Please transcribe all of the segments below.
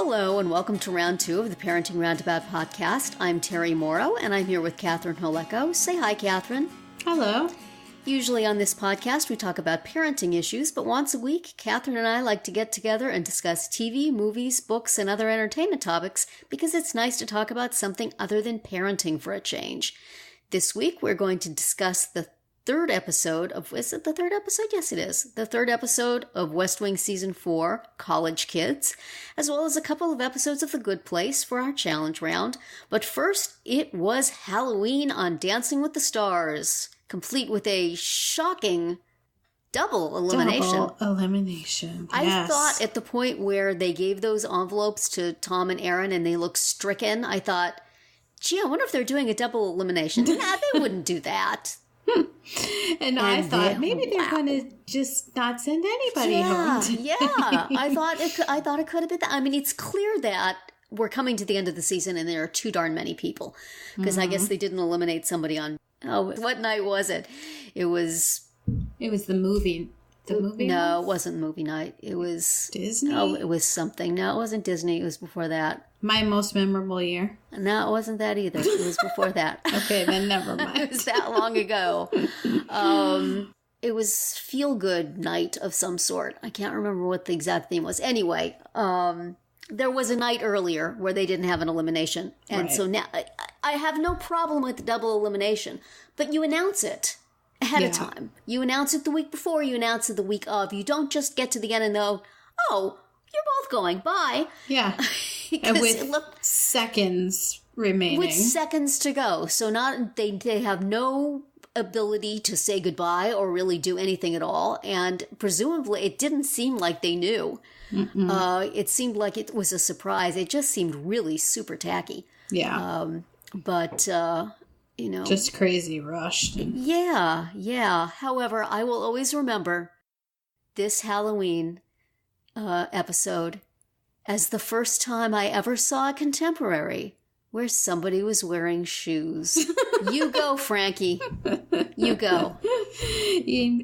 Hello and welcome to round 2 of the Parenting Roundabout podcast. I'm Terri Morrow and I'm here with Catherine Monaco. Say hi, Catherine. Hello. Usually on this podcast we talk about parenting issues, but once a week, Catherine and I like to get together and discuss TV, movies, books, and other entertainment topics because it's nice to talk about something other than parenting for a change. This week we're going to discuss the third episode of, is it the third episode? Yes, it is. The third episode of West Wing Season 4, College Kids, as well as a couple of episodes of The Good Place for our challenge round. But first, it was Halloween on Dancing with the Stars, complete with a shocking double elimination. Double elimination, yes. I thought at the point where they gave those envelopes to Tom and Aaron and they looked stricken, I thought, gee, I wonder if they're doing a double elimination. Nah, they wouldn't do that. And I thought maybe they're going to just not send anybody home. Yeah, I thought it could have been that. I mean, it's clear that we're coming to the end of the season and there are too darn many people because I guess they didn't eliminate somebody on. Oh, what night was it? It was the movie. The movie? No, it wasn't movie night. It was Disney. Oh, it was something. No, it wasn't Disney. It was before that. My most memorable year. No, it wasn't that either. It was before that. Okay, then never mind. It was that long ago. It was Feel Good Night of some sort. I can't remember what the exact theme was. Anyway, there was a night earlier where they didn't have an elimination. And so now I have no problem with the double elimination, but you announce it ahead of time. You announce it the week before, you announce it the week of. You don't just get to the end and go, oh, you're both going, bye. Yeah. And with seconds remaining. With seconds to go. So they have no ability to say goodbye or really do anything at all. And presumably it didn't seem like they knew. It seemed like it was a surprise. It just seemed really super tacky. Yeah. But just crazy rushed. Yeah. However, I will always remember this Halloween episode as the first time I ever saw a contemporary where somebody was wearing shoes. You go, Frankie. You go.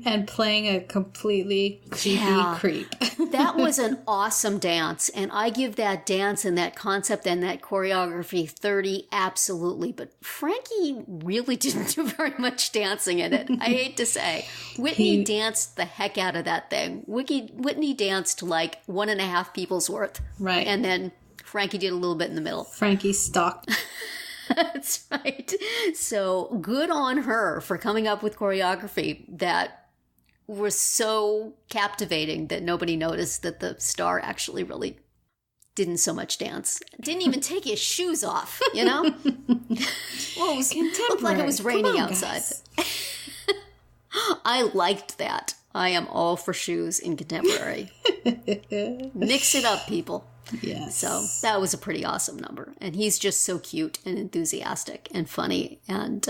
And playing a completely creepy creep. That was an awesome dance. And I give that dance and that concept and that choreography 30 absolutely. But Frankie really didn't do very much dancing in it. I hate to say. Whitney danced the heck out of that thing. Whitney danced like 1.5 people's worth. Right. And then Frankie did a little bit in the middle. Frankie stalked. That's right. So good on her for coming up with choreography that was so captivating that nobody noticed that the star actually really didn't so much dance. Didn't even take his shoes off, you know? Well, it looked like it was raining outside. I liked that. I am all for shoes in contemporary. Mix it up, people. Yes. So that was a pretty awesome number. And he's just so cute and enthusiastic and funny. And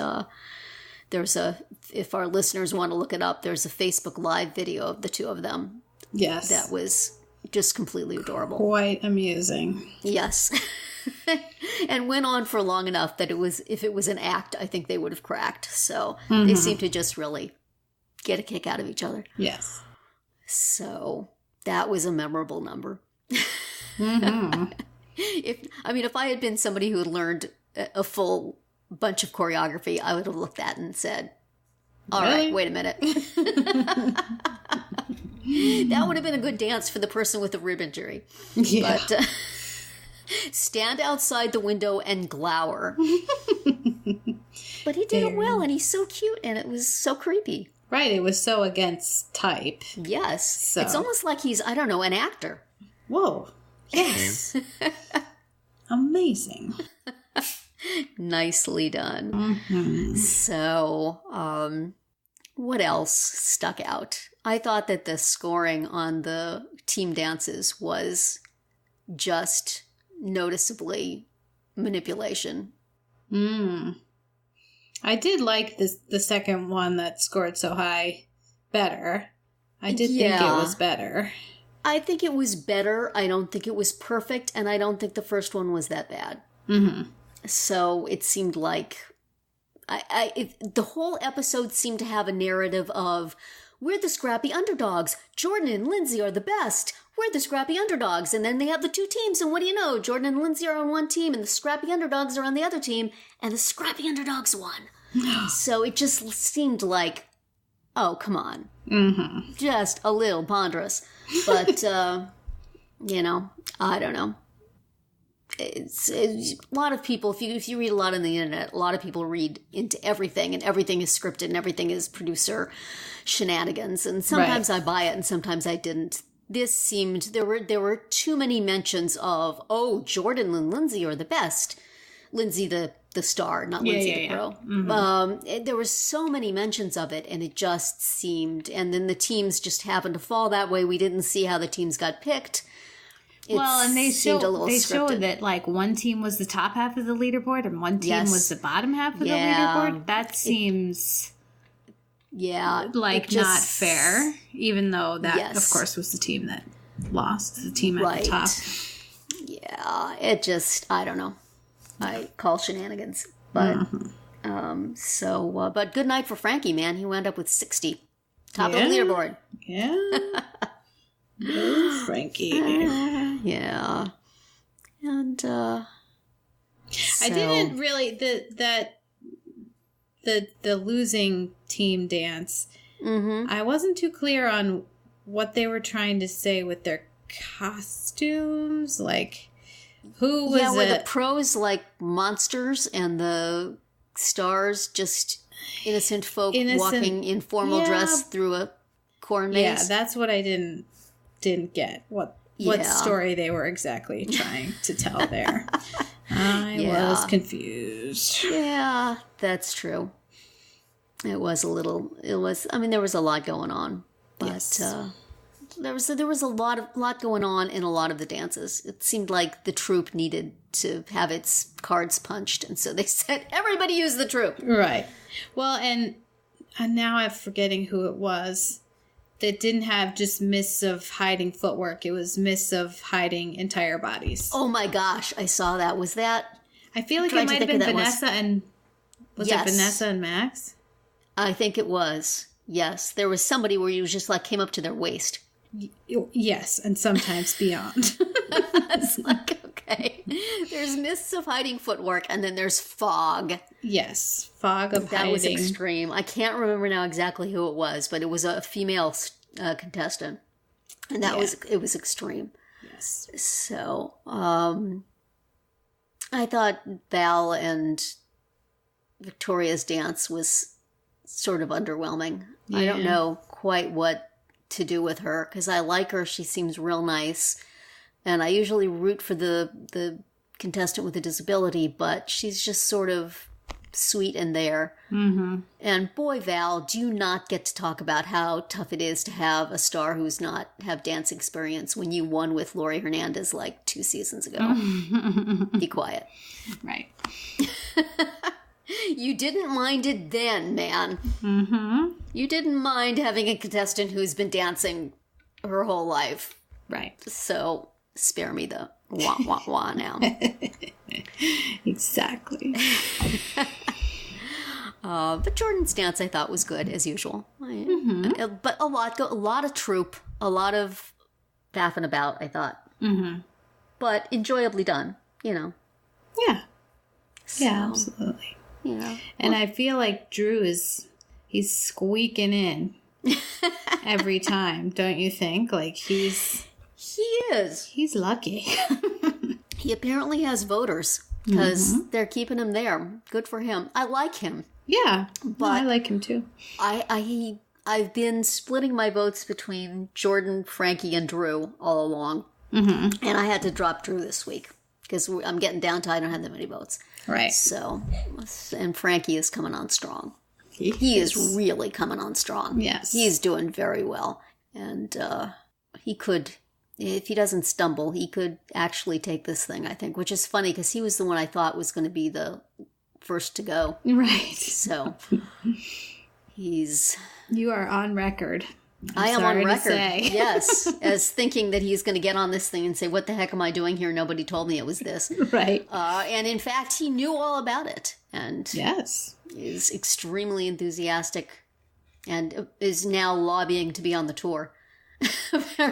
if our listeners want to look it up, there's a Facebook Live video of the two of them. Yes. That was just completely adorable. Quite amusing. Yes. And went on for long enough that if it was an act, I think they would have cracked. So they seem to just really get a kick out of each other. Yes. So that was a memorable number. If I had been somebody who had learned a full bunch of choreography, I would have looked at it and said, all right, wait a minute. That would have been a good dance for the person with the rib injury. Yeah. But stand outside the window and glower. But he did it well, and he's so cute, and it was so creepy. Right, it was so against type. Yes. So. It's almost like he's, I don't know, an actor. Whoa. Yes. Amazing. Nicely done. So, what else stuck out? I thought that the scoring on the team dances was just noticeably manipulation. I did like the second one that scored so high better. I did think it was better. I think it was better. I don't think it was perfect, and I don't think the first one was that bad. So it seemed like the whole episode seemed to have a narrative of we're the scrappy underdogs. Jordan and Lindsay are the best. We're the scrappy underdogs. And then they have the two teams, and what do you know? Jordan and Lindsay are on one team, and the scrappy underdogs are on the other team, and the scrappy underdogs won. So it just seemed like, oh, come on. Mm-hmm. Just a little ponderous. But, you know, I don't know. It's a lot of people, if you read a lot on the internet, a lot of people read into everything, and everything is scripted, and everything is producer shenanigans. And sometimes I buy it, and sometimes I didn't. This seemed, there were too many mentions of, oh, Jordan and Lindsay are the best. Lindsay the star, not Lindsay the pro. Mm-hmm. There were so many mentions of it, and it just seemed, and then the teams just happened to fall that way. We didn't see how the teams got picked. And they showed that like one team was the top half of the leaderboard and one team was the bottom half of the leaderboard. That seems like not fair, even though that of course was the team that lost, the team at the top. Yeah, it just, I don't know. I call shenanigans. But but good night for Frankie, man. He wound up with 60. Top of the leaderboard. Yeah. Oh, Frankie. Yeah. And I didn't really the losing team dance. Mm-hmm. I wasn't too clear on what they were trying to say with their costumes. Like, who was were the pros like monsters and the stars just innocent folk walking in formal dress through a corn maze? Yeah, that's what I didn't get. What story they were exactly trying to tell there. I was confused. Yeah, that's true. There was a lot going on. But there was a lot going on in a lot of the dances. It seemed like the troupe needed to have its cards punched, and so they said, everybody use the troupe. Right. Well, and now I'm forgetting who it was. That didn't have just myths of hiding footwork. It was myths of hiding entire bodies. Oh my gosh, I saw that. Was that? I feel like it might have been Vanessa and... Was it Vanessa and Max? I think it was. Yes. There was somebody where you just like came up to their waist. Yes, and sometimes beyond. It's like, okay. There's myths of hiding footwork, and then there's fog. Yes, fog of hiding. That was extreme. I can't remember now exactly who it was, but it was a female contestant, and it was extreme. Yes. So, I thought Val and Victoria's dance was sort of underwhelming. Yeah. I don't know quite what to do with her, because I like her. She seems real nice, and I usually root for the contestant with a disability, but she's just sort of sweet in there. Mm-hmm. And boy, Val, do you not get to talk about how tough it is to have a star who's not have dance experience when you won with Lori Hernandez like 2 seasons ago. Be quiet. Right. You didn't mind it then, man. Mm-hmm. You didn't mind having a contestant who's been dancing her whole life. Right. So spare me the wah, wah, wah now. Exactly. But Jordan's dance I thought was good, as usual. Mm-hmm. But a lot of troupe, a lot of faffing about, I thought. Mm-hmm. But enjoyably done, you know. Yeah. So, yeah, absolutely. Yeah. And I feel like Drew he's squeaking in every time, don't you think? Like he is. He's lucky. He apparently has voters because they're keeping him there. Good for him. I like him. Yeah, but I like him too. I've been splitting my votes between Jordan, Frankie, and Drew all along, and I had to drop Drew this week because I'm getting down to I don't have that many votes. Right. So, and Frankie is coming on strong. He is really coming on strong. Yes. He's doing very well. And he could, if he doesn't stumble, he could actually take this thing, I think, which is funny because he was the one I thought was going to be the first to go. Right. So, You are on record. I am on record, yes, as thinking that he's going to get on this thing and say, what the heck am I doing here? Nobody told me it was this. Right. And in fact, he knew all about it. And yes, is extremely enthusiastic and is now lobbying to be on the tour.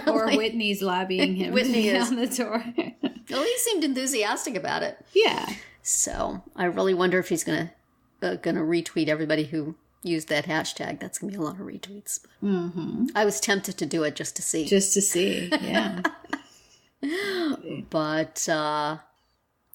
Or Whitney's lobbying him to be on the tour. Well, he seemed enthusiastic about it. Yeah. So I really wonder if he's gonna retweet everybody who used that hashtag. That's gonna be a lot of retweets. Mm-hmm. I was tempted to do it just to see. Yeah. But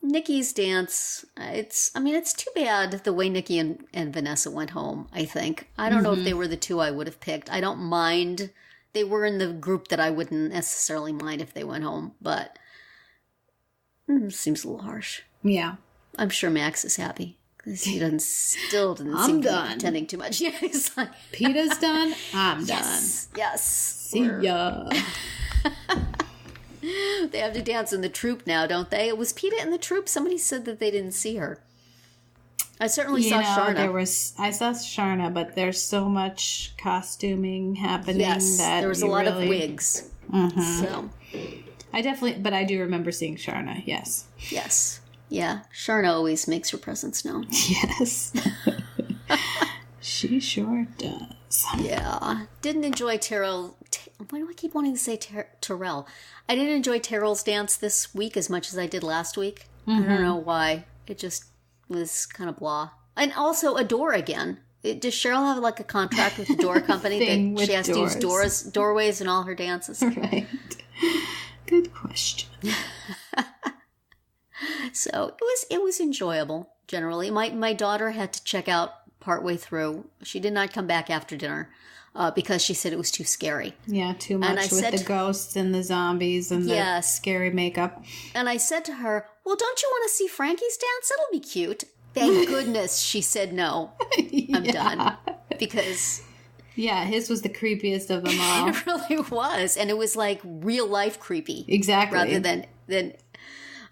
Nikki's dance, it's too bad the way Nikki and Vanessa went home, I think. I don't know if they were the two I would have picked. I don't mind. They were in the group that I wouldn't necessarily mind if they went home, but seems a little harsh. Yeah. I'm sure Max is happy because he still doesn't seem to be pretending too much. Yeah, he's like, Peta's done. I'm done. Yes. See ya. They have to dance in the troupe now, don't they? Was Peta in the troupe? Somebody said that they didn't see her. I certainly saw Sharna. I saw Sharna, but there's so much costuming happening that there was a lot of wigs. Mm-hmm. So I do remember seeing Sharna. Yes. Yes. Yeah. Sharna always makes her presence known. Yes. She sure does. Yeah. Didn't enjoy Terrell. Why do I keep wanting to say Terrell? I didn't enjoy Terrell's dance this week as much as I did last week. I don't know why. It just was kind of blah. And also Adore again. Does Cheryl have like a contract with the door company that she has to use doorways in all her dances? Right. Good question. So it was enjoyable generally. My daughter had to check out partway through. She did not come back after dinner because she said it was too scary. Yeah, too much with the ghosts and the zombies and the scary makeup. And I said to her, well, don't you want to see Frankie's dance? It'll be cute. Thank goodness she said no. I'm done. Because... yeah, his was the creepiest of them all. It really was. And it was like real life creepy. Exactly. Rather than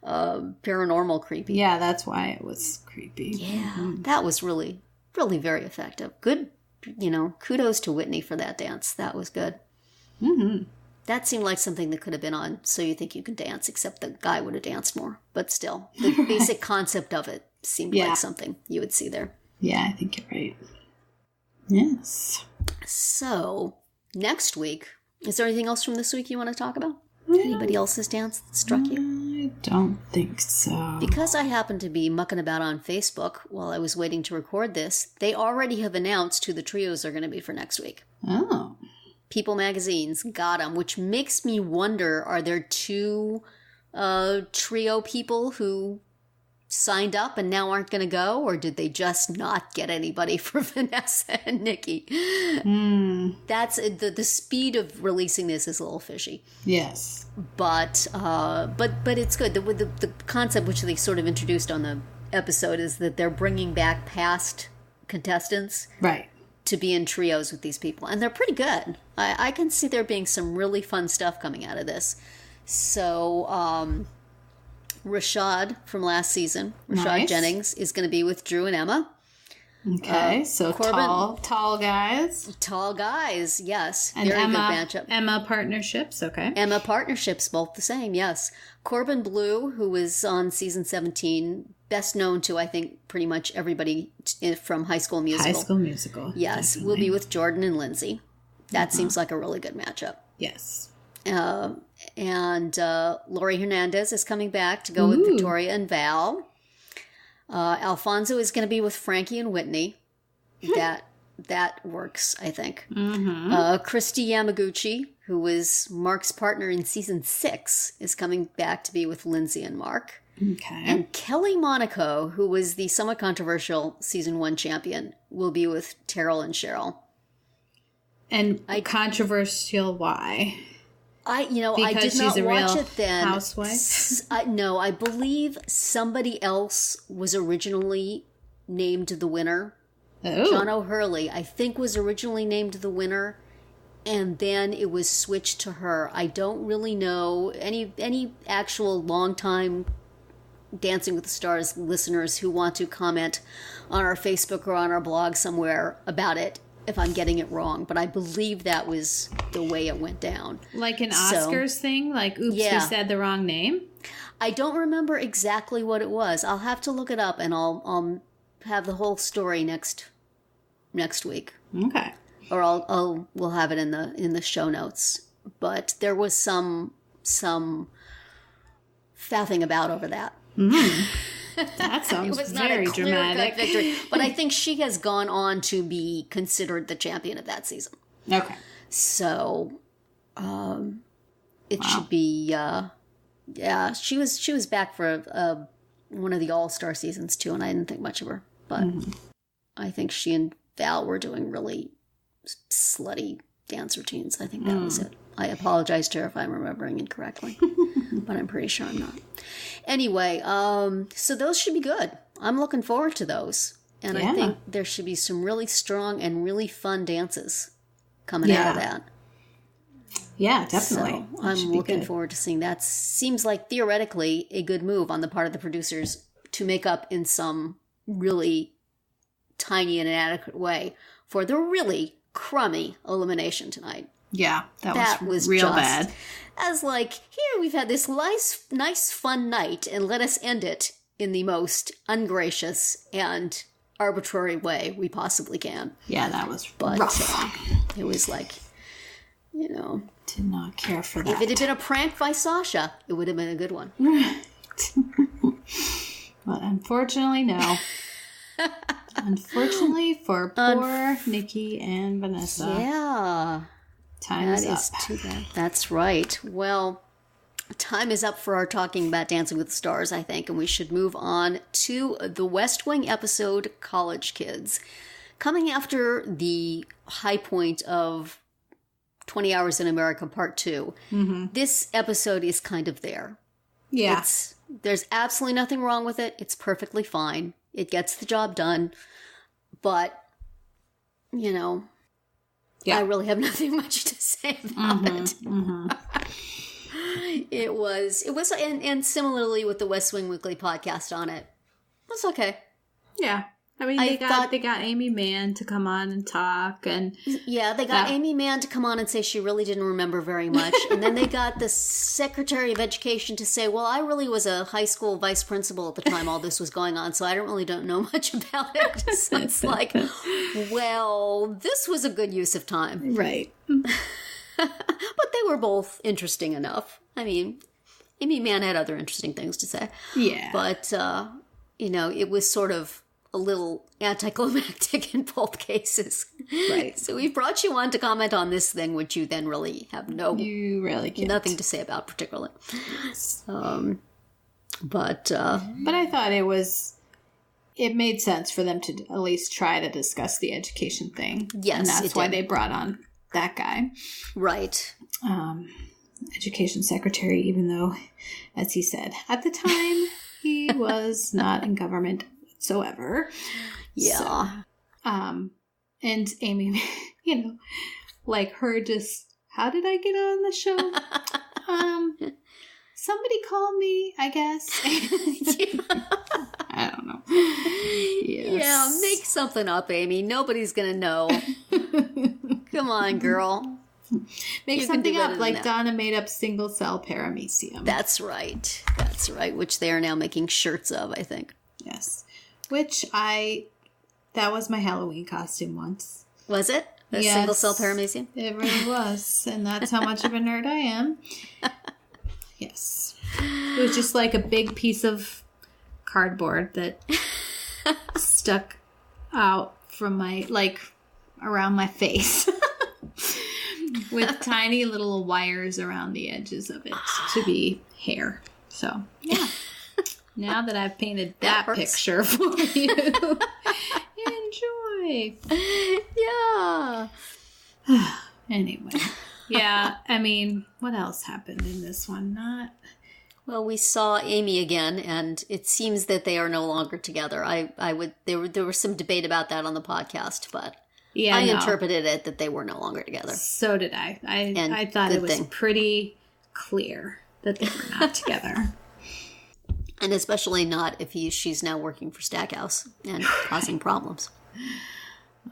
paranormal creepy. Yeah, that's why it was creepy. Yeah, that was really, really very effective. Good, kudos to Whitney for that dance. That was good. Mm-hmm. That seemed like something that could have been on So You Think You Can Dance, except the guy would have danced more. But still, the basic concept of it seemed like something you would see there. Yeah, I think you're right. Yes. So, next week, is there anything else from this week you want to talk about? Anybody else's dance that struck you? I don't think so. Because I happened to be mucking about on Facebook while I was waiting to record this, they already have announced who the trios are going to be for next week. Oh. People Magazine's got them, which makes me wonder, are there two trio people who signed up and now aren't going to go? Or did they just not get anybody for Vanessa and Nikki? That's the speed of releasing this is a little fishy. Yes. But it's good. The concept which they sort of introduced on the episode is that they're bringing back past contestants. Right. To be in trios with these people. And they're pretty good. I can see there being some really fun stuff coming out of this. So, Rashad from last season, Rashad Jennings, is going to be with Drew and Emma. Okay, so Corbin, tall guys. Tall guys, yes. And very Emma, good matchup. Emma partnerships, okay. Emma partnerships, both the same, yes. Corbin Blue, who was on season 17, best known to, I think, pretty much everybody from High School Musical. High School Musical. Yes, definitely. Will be with Jordan and Lindsay. That seems like a really good matchup. Yes. And Lori Hernandez is coming back to go with Victoria and Val. Alfonso is going to be with Frankie and Whitney. That works, I think. Mm-hmm. Christy Yamaguchi, who was Mark's partner in season 6, is coming back to be with Lindsay and Mark. Okay. And Kelly Monaco, who was the somewhat controversial season 1 champion, will be with Terrell and Cheryl. And controversial why? I did not watch it then. Housewife? No, I believe somebody else was originally named the winner. Oh. John O'Hurley, I think, was originally named the winner, and then it was switched to her. I don't really know any actual long-time Dancing with the Stars listeners who want to comment on our Facebook or on our blog somewhere about it if I'm getting it wrong, but I believe that was the way it went down. Like an Oscars thing? Like, oops, we said the wrong name? I don't remember exactly what it was. I'll have to look it up, and I'll have the whole story next week. Okay. or we'll have it in the show notes. But there was some faffing about over that. That sounds it was very not a dramatic victory, but I think she has gone on to be considered the champion of that season. Okay. So, it should be, she was back for one of the All-Star seasons too, and I didn't think much of her, but I think she and Val were doing really slutty dance routines. I think that was it. I apologize to her if I'm remembering incorrectly, but I'm pretty sure I'm not. Anyway, so those should be good. I'm looking forward to those. And I think there should be some really strong and really fun dances coming out of that. Yeah, definitely. So I'm looking forward to seeing that. Seems like theoretically a good move on the part of the producers to make up in some really tiny and inadequate way for the really crummy elimination tonight. Yeah, that was real bad. As like, here we've had this nice fun night, and let us end it in the most ungracious and arbitrary way we possibly can. Yeah, that was rough. It was like, you know. Did not care for that. If it had been a prank by Sasha, it would have been a good one. Well, unfortunately, no. Unfortunately for poor Nikki and Vanessa. Yeah. Time is up. Too bad. That's right. Well, time is up for our talking about Dancing with the Stars, I think, and we should move on to the West Wing episode, College Kids. Coming after the high point of 20 Hours in America Part 2, this episode is kind of there. Yeah. There's absolutely nothing wrong with it. It's perfectly fine. It gets the job done. But, you know, I really have nothing much to say about it. It was, and similarly with the West Wing Weekly podcast on it, it was okay. Yeah. I mean, they got Amy Mann to come on and talk, and they got Amy Mann to come on and say she really didn't remember very much, and then they got the Secretary of Education to say, "Well, I really was a high school vice principal at the time all this was going on, so I don't know much about it." So it's like, well, this was a good use of time, right? But they were both interesting enough. I mean, Amy Mann had other interesting things to say, but you know, it was sort of a little anticlimactic in both cases. Right. So we brought you on to comment on this thing, which you then really have nothing to say about particularly. But I thought it made sense for them to at least try to discuss the education thing. Yes, and that's why they brought on that guy. Right. Education secretary, even though, as he said, at the time, he was not in government whatsoever. Yeah. So, and Amy, you know, like her just, how did I get on the show? Somebody called me, I guess. I don't know. Yes. Yeah, make something up, Amy. Nobody's going to know. Come on, girl. Make something up, like Donna made up single cell paramecium. That's right. That's right, which they are now making shirts of, I think. Yes. Which that was my Halloween costume once. Was it? A single cell paramecium? It really was. And that's how much of a nerd I am. Yes. It was just like a big piece of cardboard that stuck out from around my face. With tiny little wires around the edges of it to be hair. So, yeah. Now that I've painted that picture for you, enjoy. Yeah. Anyway. Yeah, I mean, what else happened in this one? Well, we saw Amy again, and it seems that they are no longer together. There was some debate about that on the podcast, but I interpreted it that they were no longer together. So did I. I thought it was pretty clear that they were not together. And especially not if she's now working for Stackhouse and causing problems.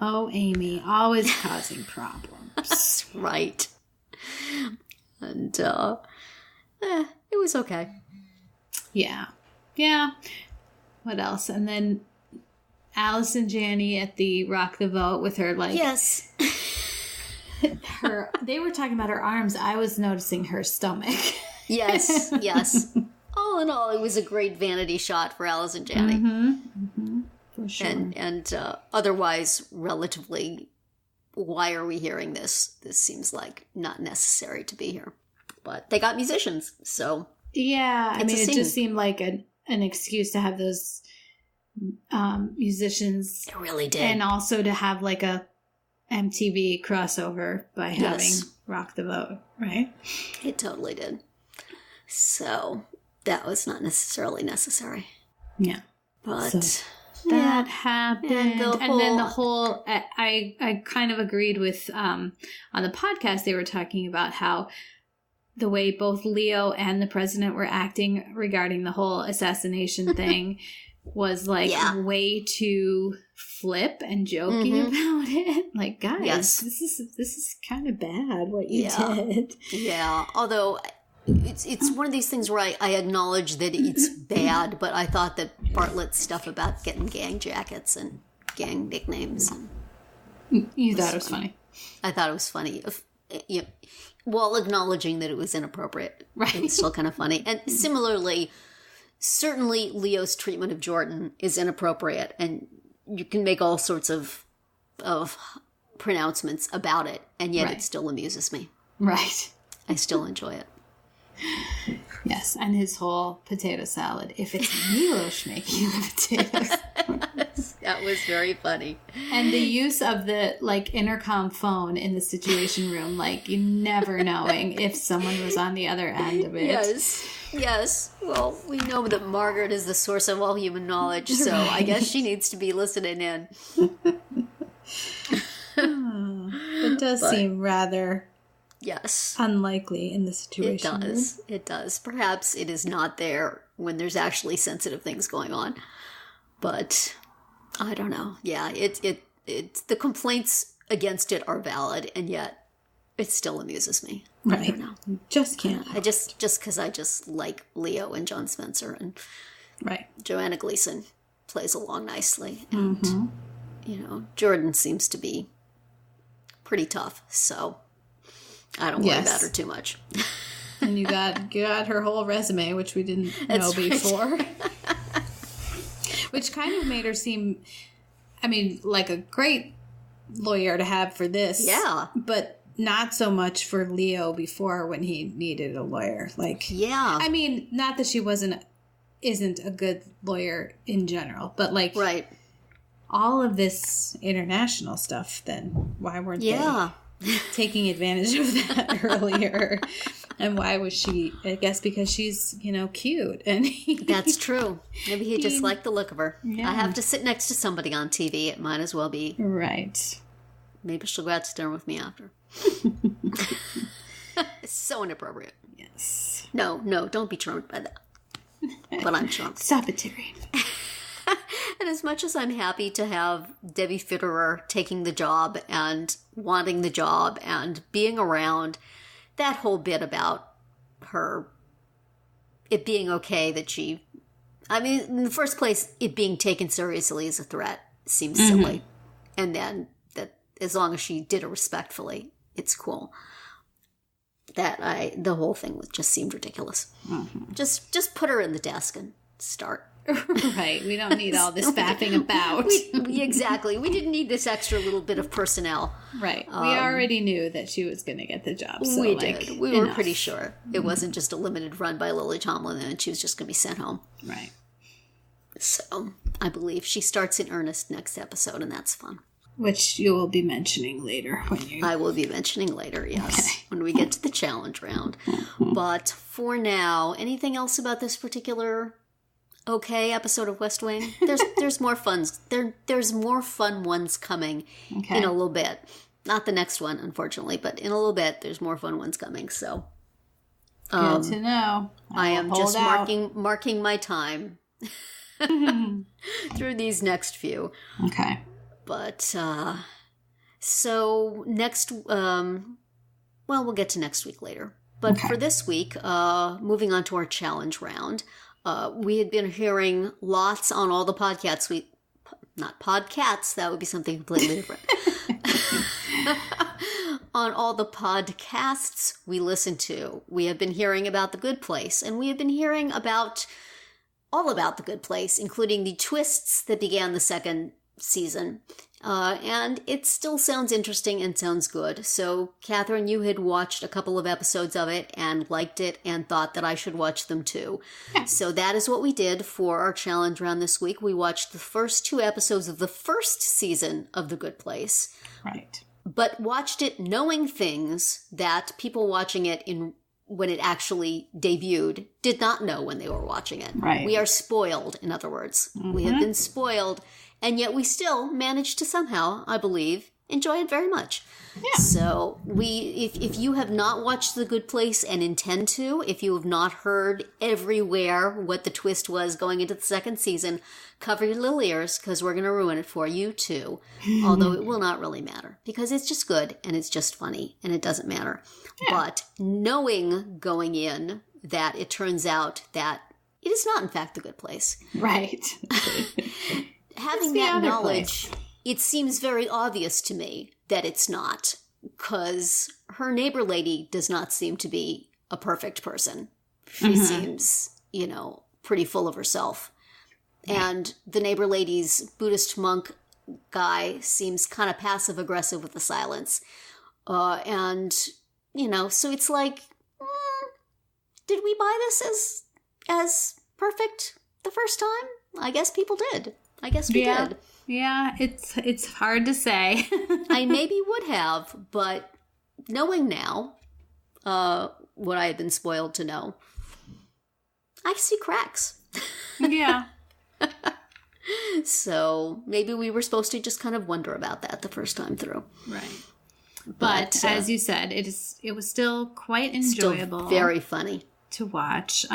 Oh, Amy, always causing problems. That's right. And it was okay. Yeah. Yeah. What else? And then Allison Janney at the Rock the Vote with her Yes. They were talking about her arms. I was noticing her stomach. Yes. All in all, it was a great vanity shot for Allison Janney. Mm-hmm. For sure. And otherwise, relatively, why are we hearing this? This seems like not necessary to be here. But they got musicians, so... Yeah, I mean, it just seemed like an excuse to have those musicians. It really did. And also to have like a MTV crossover by having Rock the Boat, right? It totally did. So that was not necessarily necessary. Yeah. But so that happened. And then the whole, I kind of agreed with, on the podcast, they were talking about how the way both Leo and the president were acting regarding the whole assassination thing was like way too flip and jokey about it. Like, guys, this is kind of bad what you did. Yeah, although it's one of these things where I acknowledge that it's bad, but I thought that Bartlett's stuff about getting gang jackets and gang nicknames. You thought it was funny. I thought it was funny. While acknowledging that it was inappropriate. Right. It was still kind of funny. And similarly, certainly Leo's treatment of Jordan is inappropriate, and you can make all sorts of pronouncements about it, and yet it still amuses me. Right. I still enjoy it. Yes, and his whole potato salad. If it's Milos making the potatoes. That was very funny. And the use of the, like, intercom phone in the Situation Room, like, you never knowing if someone was on the other end of it. Yes. Well, we know that Margaret is the source of all human knowledge, so I guess she needs to be listening in. It does seem rather... Yes. Unlikely in the Situation Room. It does. Perhaps it is not there when there's actually sensitive things going on. But I don't know. Yeah, the complaints against it are valid, and yet it still amuses me. Right. I don't know. Just can't. I just because I just like Leo and John Spencer, and Joanna Gleason plays along nicely. And Jordan seems to be pretty tough, so I don't worry about her too much. And you got her whole resume, which we didn't know before. Which kind of made her seem, I mean, like a great lawyer to have for this. Yeah. But not so much for Leo before, when he needed a lawyer. Like, yeah. I mean, not that she isn't a good lawyer in general, but like, all of this international stuff, then why weren't they taking advantage of that earlier? And why was she? I guess because she's, cute. And that's true. Maybe he just liked the look of her. Yeah. I have to sit next to somebody on TV. It might as well be. Right. Maybe she'll go out to dinner with me after. It's so inappropriate. Yes. No, don't be charmed by that. But I'm charmed. Stop it, Terri. And as much as I'm happy to have Debbie Fiderer taking the job and wanting the job and being around, that whole bit about her, it being okay that in the first place, it being taken seriously as a threat seems silly. And then that as long as she did it respectfully, it's cool. The whole thing just seemed ridiculous. Just put her in the desk and start. Right. We don't need all this faffing about. Exactly. We didn't need this extra little bit of personnel. Right. We already knew that she was going to get the job. So we did. We were pretty sure. It wasn't just a limited run by Lily Tomlin and she was just going to be sent home. Right. So I believe she starts in earnest next episode, and that's fun. Which you will be mentioning later. I will be mentioning later, yes, when we get to the challenge round. But for now, anything else about this particular episode of West Wing? There's more fun. There's more fun ones coming in a little bit. Not the next one, unfortunately, but in a little bit, there's more fun ones coming. So good to know. I am just marking my time through these next few. Okay. But so next, we'll get to next week later. But for this week, moving on to our challenge round. We had been hearing lots on all the podcasts. Not podcasts, that would be something completely different. on all the podcasts we listen to. We have been hearing about The Good Place, and we have been hearing all about The Good Place, including the twists that began the second season. And it still sounds interesting and sounds good. So, Catherine, you had watched a couple of episodes of it and liked it and thought that I should watch them too. So that is what we did for our challenge round this week. We watched the first 2 episodes of the first season of The Good Place. Right. But watched it knowing things that people watching it when it actually debuted did not know when they were watching it. Right. We are spoiled, in other words. Mm-hmm. We have been spoiled. And yet we still managed to somehow, I believe, enjoy it very much. Yeah. So if you have not watched The Good Place and intend to, if you have not heard everywhere what the twist was going into the second season, cover your little ears because we're going to ruin it for you too. Although it will not really matter because it's just good and it's just funny and it doesn't matter. Yeah. But knowing going in that it turns out that it is not in fact The Good Place. Right. Having that knowledge, it seems very obvious to me that it's not, because her neighbor lady does not seem to be a perfect person. She seems, pretty full of herself. And the neighbor lady's Buddhist monk guy seems kind of passive-aggressive with the silence. So it's like, did we buy this as perfect the first time? I guess people did. I guess we did. Yeah, it's hard to say. I maybe would have, but knowing now what I had been spoiled to know, I see cracks. Yeah. So maybe we were supposed to just kind of wonder about that the first time through. Right. But as you said, it was still quite enjoyable. Still very funny. To watch.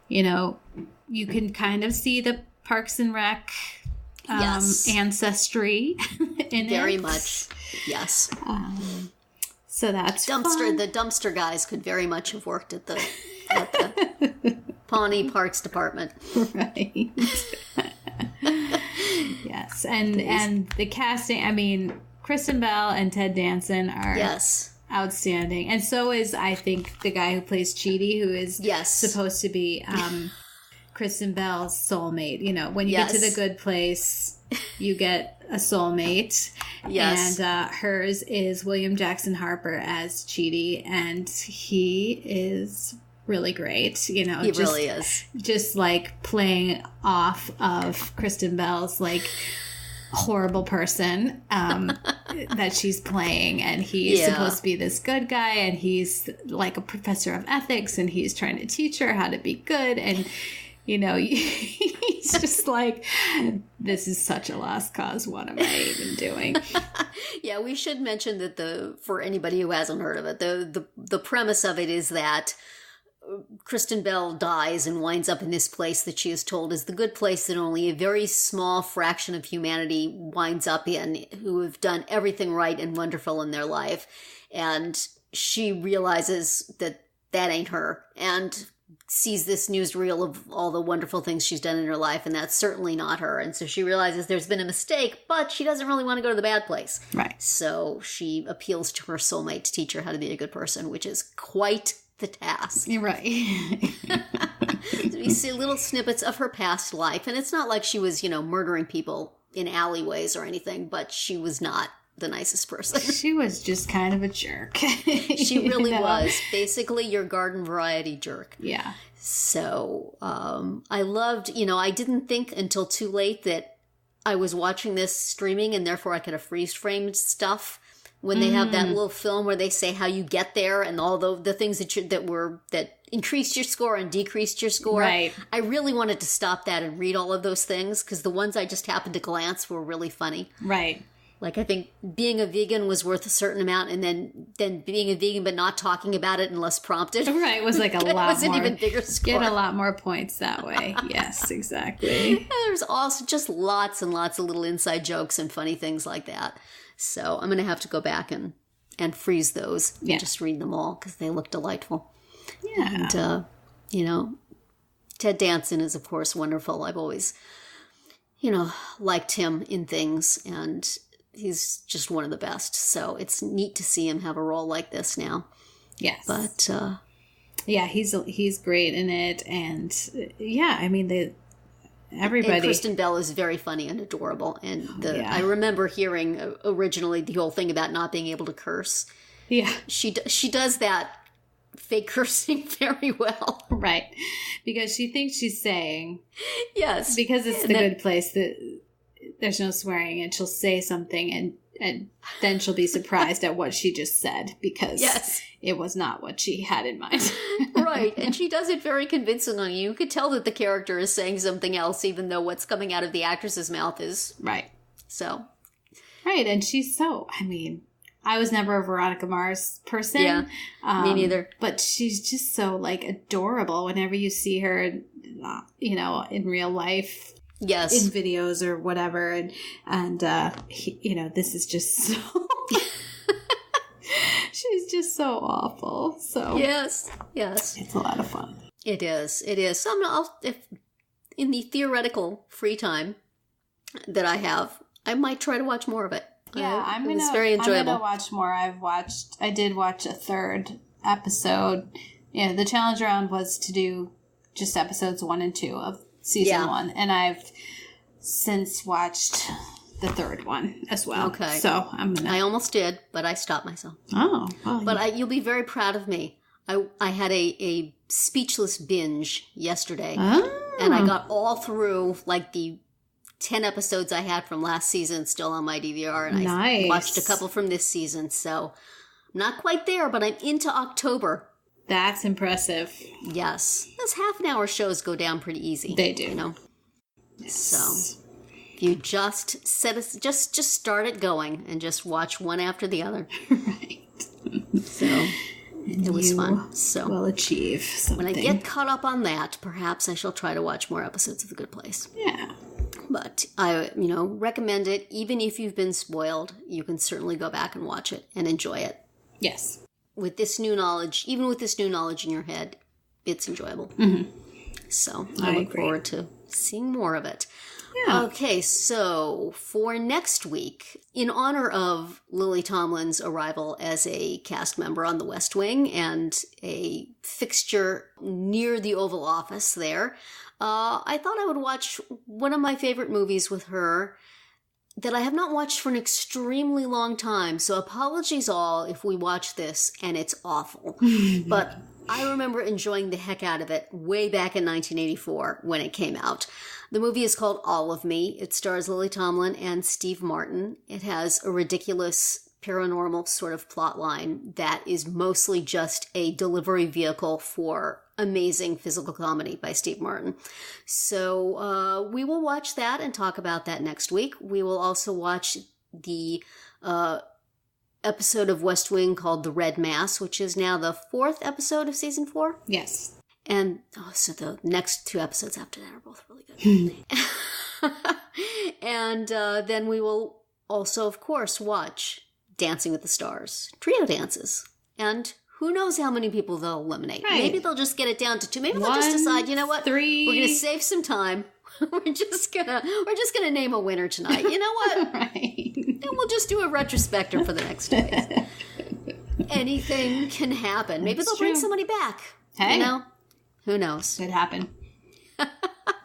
You can kind of see the Parks and Rec ancestry in very it. Much, yes. So that's fun. The dumpster guys could very much have worked at the Pawnee Parks Department, right? Yes, and the casting. I mean, Kristen Bell and Ted Danson are outstanding, and so is I think the guy who plays Chidi, who is supposed to be. Kristen Bell's soulmate. When you get to The Good Place, you get a soulmate. Yes. And hers is William Jackson Harper as Chidi, and he is really great. He really is. Just like playing off of Kristen Bell's like horrible person that she's playing, and he's supposed to be this good guy, and he's like a professor of ethics, and he's trying to teach her how to be good, and he's just like, this is such a lost cause. What am I even doing? Yeah, we should mention that for anybody who hasn't heard of it, the premise of it is that Kristen Bell dies and winds up in this place that she is told is the good place that only a very small fraction of humanity winds up in, who have done everything right and wonderful in their life. And she realizes that ain't her, and sees this newsreel of all the wonderful things she's done in her life, and that's certainly not her. And so she realizes there's been a mistake, but she doesn't really want to go to the bad place. Right. So she appeals to her soulmate to teach her how to be a good person, which is quite the task. You're right. We see little snippets of her past life, and it's not like she was, murdering people in alleyways or anything, but she was not the nicest person. She was just kind of a jerk. She really was. Basically your garden variety jerk. Yeah. So I loved, I didn't think until too late that I was watching this streaming and therefore I could have freeze-framed stuff when they have that little film where they say how you get there and all the things that increased your score and decreased your score. Right. I really wanted to stop that and read all of those things because the ones I just happened to glance were really funny. Right. Like, I think being a vegan was worth a certain amount, and then being a vegan but not talking about it unless prompted. Right, was like a lot more. It was an even bigger score. Get a lot more points that way. Yes, exactly. There's also just lots and lots of little inside jokes and funny things like that. So I'm going to have to go back and freeze those and just read them all because they look delightful. Yeah. And, Ted Danson is, of course, wonderful. I've always, liked him in things, and he's just one of the best. So it's neat to see him have a role like this now. Yes. But, yeah, he's great in it. And, yeah, I mean, everybody. And Kristen Bell is very funny and adorable. And I remember hearing originally the whole thing about not being able to curse. Yeah. She does that fake cursing very well. Right. Because she thinks she's saying. Yes. Because it's the good place that there's no swearing, and she'll say something and then she'll be surprised at what she just said because it was not what she had in mind. Right. And she does it very convincingly. You could tell that the character is saying something else, even though what's coming out of the actress's mouth is. Right. So. Right. And she's so, I mean, I was never a Veronica Mars person. Yeah. Me neither. But she's just so, like, adorable whenever you see her, you know, in real life. Yes. In videos or whatever. And you know, this is just so... She's just so awful. So Yes. It's a lot of fun. It is. So if in the theoretical free time that I have, I might try to watch more of it. Yeah, it's very enjoyable. I'm gonna watch more. I did watch a third episode. Yeah, the challenge round was to do just episodes 1 and 2 of season 1, and I've since watched the third one as well. Okay. So I almost did, but I stopped myself. Oh. Well, but you'll be very proud of me. I had a speechless binge yesterday, and I got all through, like, the 10 episodes I had from last season still on my DVR, and I watched a couple from this season, so I'm not quite there, but I'm into October. That's impressive. Yes. Those half-an-hour shows go down pretty easy. They do. You know? Yes. So if you just start it going and just watch one after the other. Right. So it was fun. So we'll achieve something. When I get caught up on that, perhaps I shall try to watch more episodes of The Good Place. Yeah. But I, recommend it. Even if you've been spoiled, you can certainly go back and watch it and enjoy it. Yes. With this new knowledge, even with this new knowledge in your head, it's enjoyable. Mm-hmm. So I look forward to seeing more of it. Yeah. Okay, so for next week, in honor of Lily Tomlin's arrival as a cast member on The West Wing and a fixture near the Oval Office there, I thought I would watch one of my favorite movies with her that I have not watched for an extremely long time. So apologies all if we watch this and it's awful. But I remember enjoying the heck out of it way back in 1984 when it came out. The movie is called All of Me. It stars Lily Tomlin and Steve Martin. It has a ridiculous paranormal sort of plot line that is mostly just a delivery vehicle for amazing physical comedy by Steve Martin. So we will watch that and talk about that next week. We will also watch the episode of West Wing called The Red Mass, which is now the 4th episode of season 4. Yes. And so the next 2 episodes after that are both really good. And then we will also, of course, watch Dancing with the Stars, trio dances. And who knows how many people they'll eliminate. Right. Maybe they'll just get it down to 2. Maybe they'll just decide, you know what? 3. We're going to save some time. We're just gonna name a winner tonight. You know what? Right. And we'll just do a retrospector for the next 2 days. Anything can happen. Maybe they'll bring somebody back. Hey. Who knows? Could happen.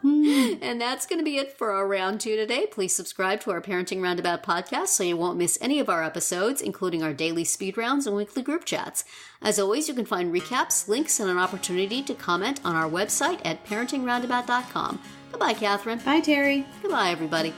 And that's going to be it for our round 2 today. Please subscribe to our Parenting Roundabout podcast so you won't miss any of our episodes, including our daily speed rounds and weekly group chats. As always, you can find recaps, links, and an opportunity to comment on our website at parentingroundabout.com. Goodbye, Catherine. Bye, Terry. Goodbye, everybody.